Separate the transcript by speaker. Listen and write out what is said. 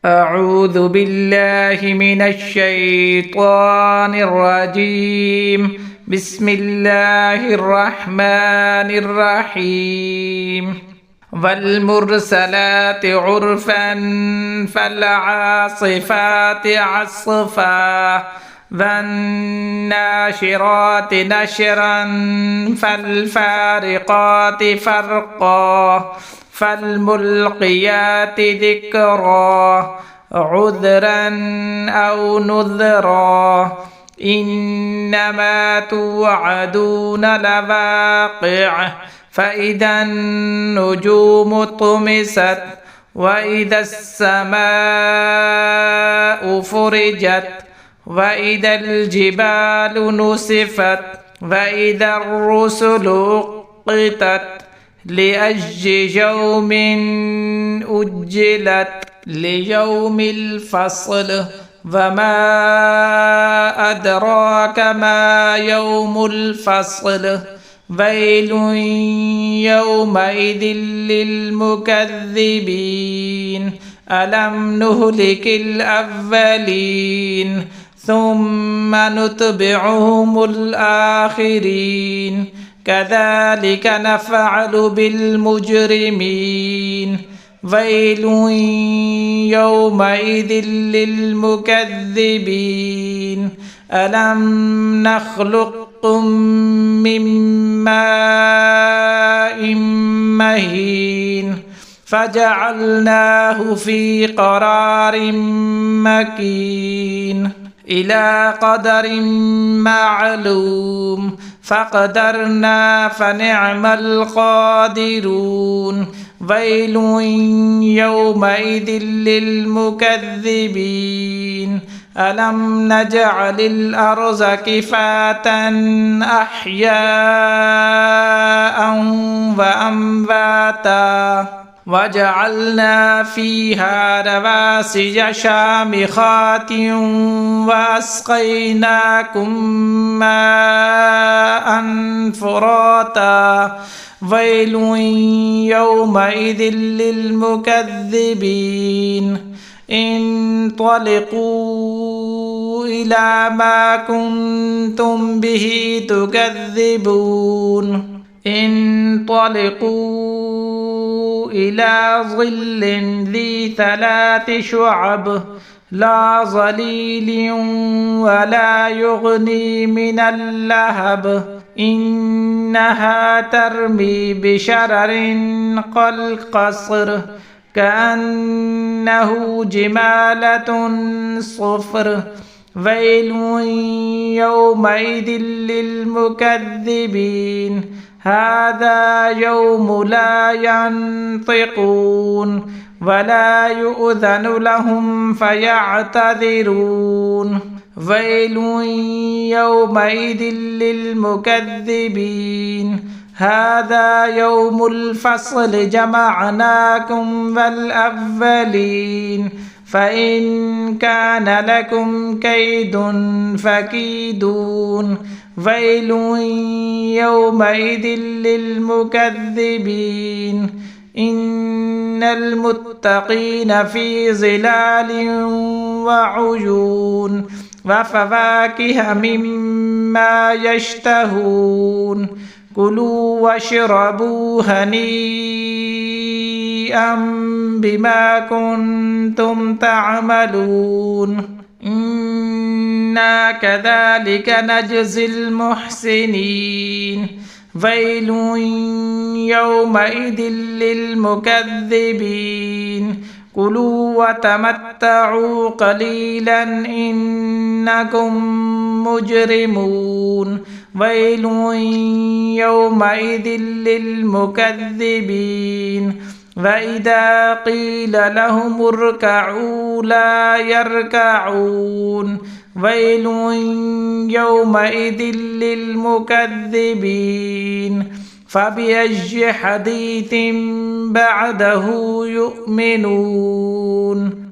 Speaker 1: أعوذ بالله من الشيطان الرجيم. بسم الله الرحمن الرحيم. والمرسلات عرفا فالعاصفات عصفا والناشرات نشرا فالفارقات فرقا فالملقيات ذكرا عذرا أو نذرا إنما توعدون لواقع فإذا النجوم طمست وإذا السماء فرجت وإذا الجبال نسفت وإذا الرسل أقتت لأجل يوم أجلت ليوم الفصل وما أدراك ما يوم الفصل ويل يومئذ للمكذبين ألم نهلك الأولين ثم نتبعهم الآخرين كذلك نفعل بالمجرمين ويل يومئذ للمكذبين ألم نخلقكم من ماء مهين فجعلناه في قرار مكين إلى قدر معلوم فقدرنا فنعم القادرون ويل يومئذ للمكذبين ألم نجعل الأرض كفاة أحياء وأمواتا وجعلنا فيها رواسي شامخات وأسقيناكم ماء فراتا ويل يومئذ للمكذبين انطلقوا إلى ما كنتم به تكذبون انطلقوا إلى ظل ذي 3 شعب لا ظليل ولا يغني من اللهب إنها ترمي بشرر كالقصر كأنه جمالة صفر ويل يومئذ للمكذبين هذا يوم لا ينطقون ولا يؤذن لهم فيعتذرون ويل يومئذ للمكذبين هذا يوم الفصل جمعناكم والأولين فإن كان لكم كيد فكيدون ويل يومئذ للمكذبين إن المتقين في ظلال وعيون وفواكه مما يشتهون كلوا واشربوا هنيئا بما كنتم تعملون إنا كذلك نجزي المحسنين ويل يومئذ للمكذبين كلوا وتمتعوا قليلا إنكم مجرمون ويل يومئذ للمكذبين وإذا قيل لهم اركعوا لا يركعون ويل يومئذ للمكذبين فبأي حديث بعده يؤمنون.